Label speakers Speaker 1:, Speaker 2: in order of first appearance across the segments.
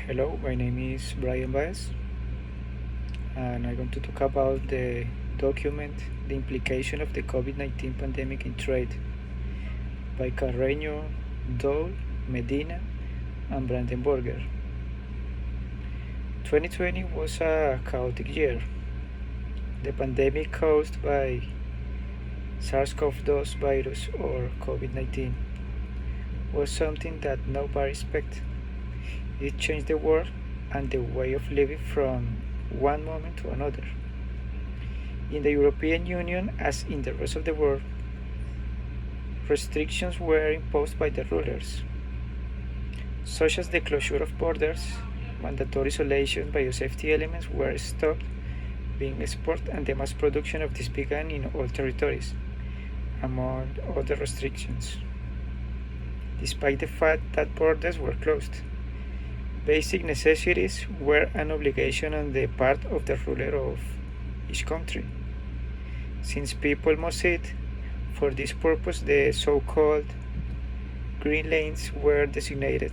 Speaker 1: Hello, my name is Brian Baez, and I'm going to talk about the document The Implication of the COVID-19 Pandemic in Trade by CARREÑO, DOLLE, MEDINA, and BRANDENBURGER. 2020 was a chaotic year. The pandemic caused by SARS-CoV-2 virus or COVID-19 was something that nobody expected. It changed the world and the way of living from one moment to another. In the European Union, as in the rest of the world, restrictions were imposed by the rulers, such as the closure of borders, mandatory isolation, biosafety elements were stopped being exported, and the mass production of this began in all territories, among other restrictions. Despite the fact that borders were closed, basic necessities were an obligation on the part of the ruler of each country. Since people must eat, for this purpose the so-called green lanes were designated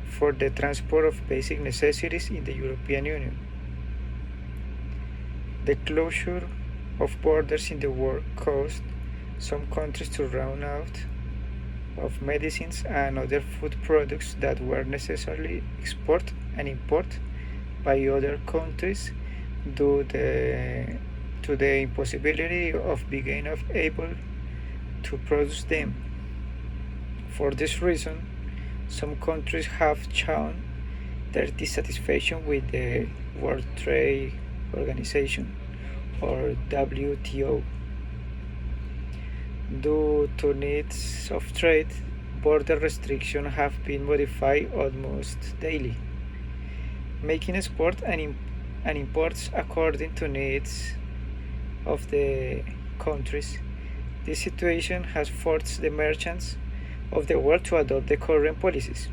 Speaker 1: for the transport of basic necessities in the European Union. The closure of borders in the world caused some countries to run out of medicines and other food products that were necessarily exported and imported by other countries due to the impossibility of being able to produce them. For this reason, some countries have shown their dissatisfaction with the World Trade Organization or WTO. Due to needs of trade, border restrictions have been modified almost daily, making export and imports according to needs of the countries. This situation has forced the merchants of the world to adopt the current policies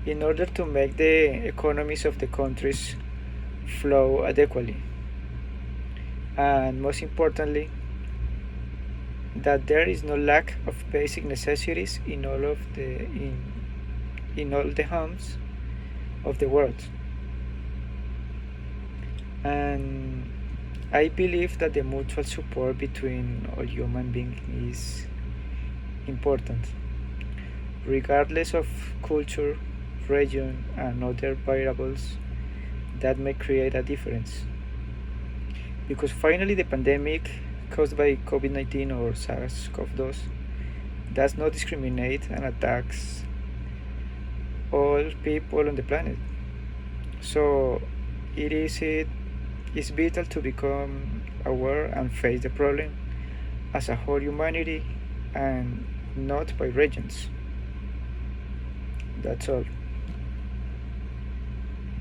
Speaker 1: in order to make the economies of the countries flow adequately, and most importantly, that there is no lack of basic necessities in all the homes of the world. And I believe that the mutual support between all human beings is important, regardless of culture, region, and other variables that may create a difference. Because finally, the pandemic caused by COVID-19 or SARS-CoV-2 does not discriminate and attacks all people on the planet. So it's vital to become aware and face the problem as a whole humanity and not by regions. That's all.